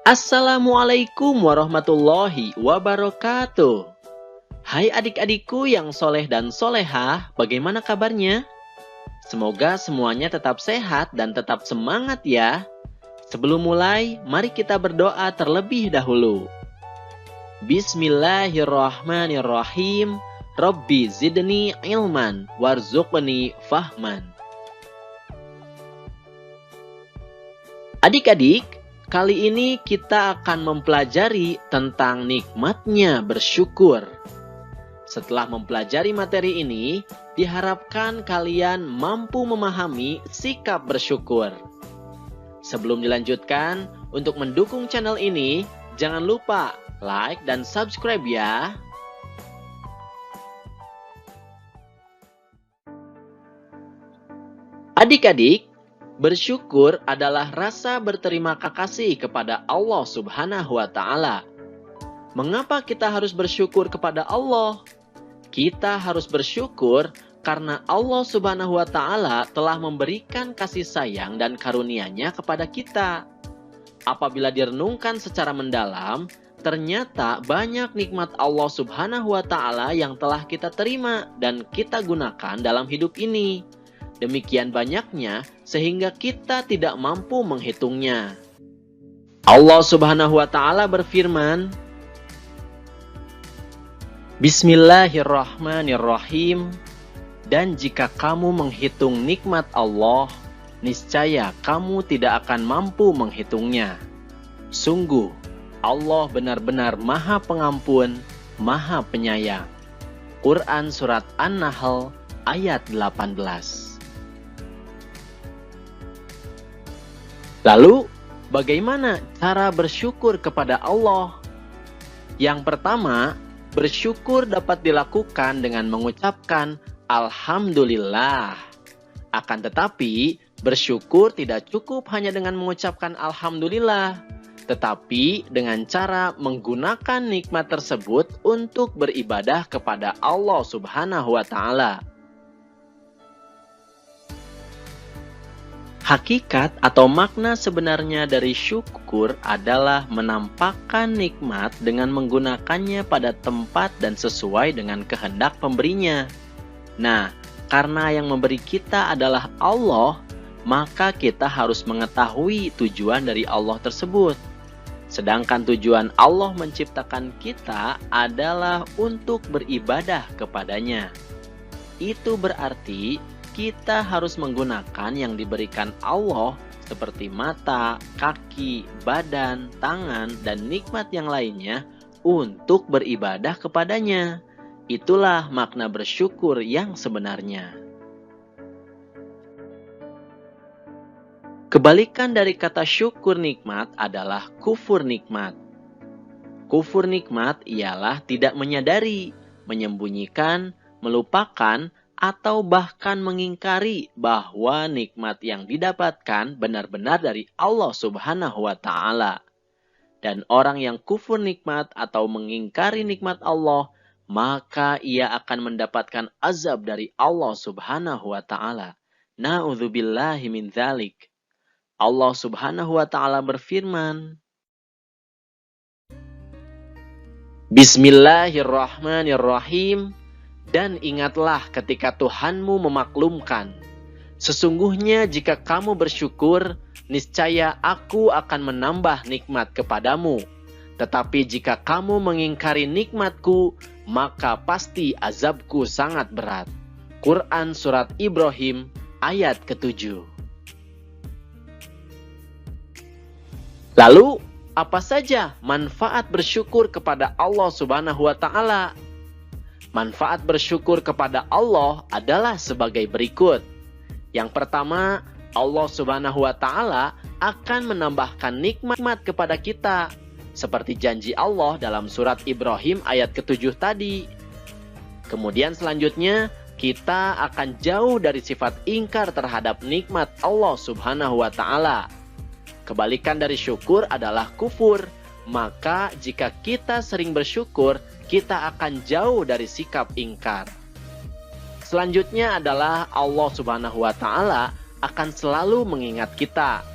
Assalamualaikum warahmatullahi wabarakatuh. Hai adik-adikku yang soleh dan solehah, bagaimana kabarnya? Semoga semuanya tetap sehat dan tetap semangat ya. Sebelum mulai, mari kita berdoa terlebih dahulu. Bismillahirrahmanirrahim. Rabbi zidni ilman warzuqni fahman. Adik-adik, kali ini kita akan mempelajari tentang nikmatnya bersyukur. Setelah mempelajari materi ini, diharapkan kalian mampu memahami sikap bersyukur. Sebelum dilanjutkan, untuk mendukung channel ini, jangan lupa like dan subscribe ya. Adik-adik, bersyukur adalah rasa berterima kasih kepada Allah Subhanahu wa Ta'ala. Mengapa kita harus bersyukur kepada Allah? Kita harus bersyukur karena Allah Subhanahu wa Ta'ala telah memberikan kasih sayang dan karunia-Nya kepada kita. Apabila direnungkan secara mendalam, ternyata banyak nikmat Allah Subhanahu wa Ta'ala yang telah kita terima dan kita gunakan dalam hidup ini. Demikian banyaknya sehingga kita tidak mampu menghitungnya. Allah Subhanahu wa Ta'ala berfirman, Bismillahirrahmanirrahim. Dan jika kamu menghitung nikmat Allah, niscaya kamu tidak akan mampu menghitungnya. Sungguh, Allah benar-benar Maha Pengampun, Maha Penyayang. Quran Surat An-Nahl ayat 18. Lalu, bagaimana cara bersyukur kepada Allah? Yang pertama, bersyukur dapat dilakukan dengan mengucapkan Alhamdulillah. Akan tetapi, bersyukur tidak cukup hanya dengan mengucapkan Alhamdulillah, tetapi dengan cara menggunakan nikmat tersebut untuk beribadah kepada Allah Subhanahu wa Ta'ala. Hakikat atau makna sebenarnya dari syukur adalah menampakkan nikmat dengan menggunakannya pada tempat dan sesuai dengan kehendak pemberinya. Nah, karena yang memberi kita adalah Allah, maka kita harus mengetahui tujuan dari Allah tersebut. Sedangkan tujuan Allah menciptakan kita adalah untuk beribadah kepadanya. Itu berarti kita harus menggunakan yang diberikan Allah seperti mata, kaki, badan, tangan, dan nikmat yang lainnya untuk beribadah kepadanya. Itulah makna bersyukur yang sebenarnya. Kebalikan dari kata syukur nikmat adalah kufur nikmat. Kufur nikmat ialah tidak menyadari, menyembunyikan, melupakan, atau bahkan mengingkari bahwa nikmat yang didapatkan benar-benar dari Allah Subhanahu wa Ta'ala. Dan orang yang kufur nikmat atau mengingkari nikmat Allah, maka ia akan mendapatkan azab dari Allah Subhanahu wa Ta'ala. Na'udzubillahi min dzalik. Allah Subhanahu wa Ta'ala berfirman, Bismillahirrahmanirrahim. Dan ingatlah ketika Tuhanmu memaklumkan, sesungguhnya jika kamu bersyukur, niscaya aku akan menambah nikmat kepadamu. Tetapi jika kamu mengingkari nikmatku, maka pasti azabku sangat berat. Quran Surat Ibrahim ayat ke-7. Lalu, apa saja manfaat bersyukur kepada Allah Subhanahu wa Ta'ala? Manfaat bersyukur kepada Allah adalah sebagai berikut. Yang pertama, Allah Subhanahu wa Ta'ala akan menambahkan nikmat kepada kita, seperti janji Allah dalam surat Ibrahim ayat ke-7 tadi. Kemudian selanjutnya, kita akan jauh dari sifat ingkar terhadap nikmat Allah Subhanahu wa Ta'ala. Kebalikan dari syukur adalah kufur. Maka jika kita sering bersyukur, kita akan jauh dari sikap ingkar. Selanjutnya adalah Allah Subhanahu wa Ta'ala akan selalu mengingat kita.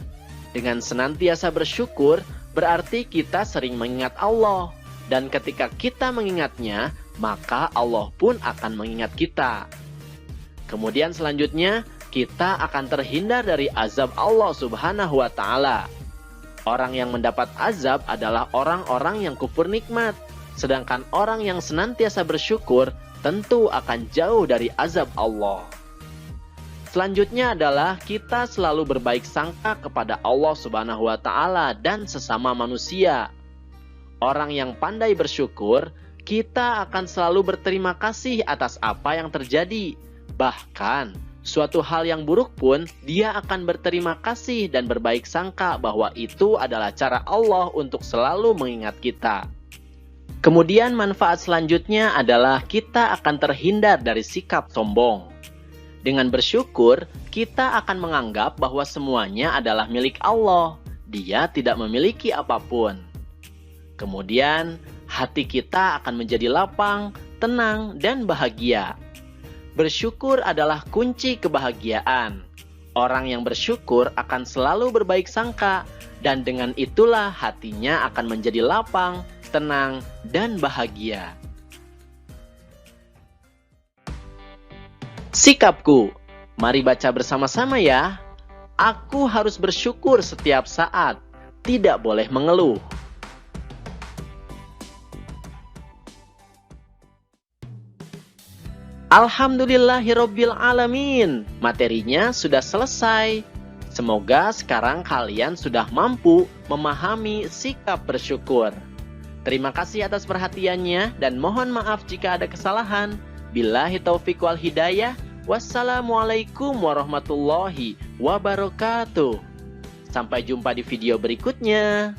Dengan senantiasa bersyukur, berarti kita sering mengingat Allah. Dan ketika kita mengingatnya, maka Allah pun akan mengingat kita. Kemudian selanjutnya, kita akan terhindar dari azab Allah Subhanahu wa Ta'ala. Orang yang mendapat azab adalah orang-orang yang kufur nikmat. Sedangkan orang yang senantiasa bersyukur tentu akan jauh dari azab Allah. Selanjutnya adalah kita selalu berbaik sangka kepada Allah Subhanahu wa Ta'ala dan sesama manusia. Orang yang pandai bersyukur, kita akan selalu berterima kasih atas apa yang terjadi. Bahkan, suatu hal yang buruk pun, dia akan berterima kasih dan berbaik sangka bahwa itu adalah cara Allah untuk selalu mengingat kita. Kemudian manfaat selanjutnya adalah kita akan terhindar dari sikap sombong. Dengan bersyukur, kita akan menganggap bahwa semuanya adalah milik Allah. Dia tidak memiliki apapun. Kemudian, hati kita akan menjadi lapang, tenang, dan bahagia. Bersyukur adalah kunci kebahagiaan. Orang yang bersyukur akan selalu berbaik sangka, dan dengan itulah hatinya akan menjadi lapang, tenang, dan bahagia. Sikapku, mari baca bersama-sama ya. Aku harus bersyukur setiap saat, tidak boleh mengeluh. Alhamdulillahirabbil alamin. Materinya sudah selesai. Semoga sekarang kalian sudah mampu memahami sikap bersyukur. Terima kasih atas perhatiannya dan mohon maaf jika ada kesalahan. Billahi taufiq wal hidayah. Wassalamualaikum warahmatullahi wabarakatuh. Sampai jumpa di video berikutnya.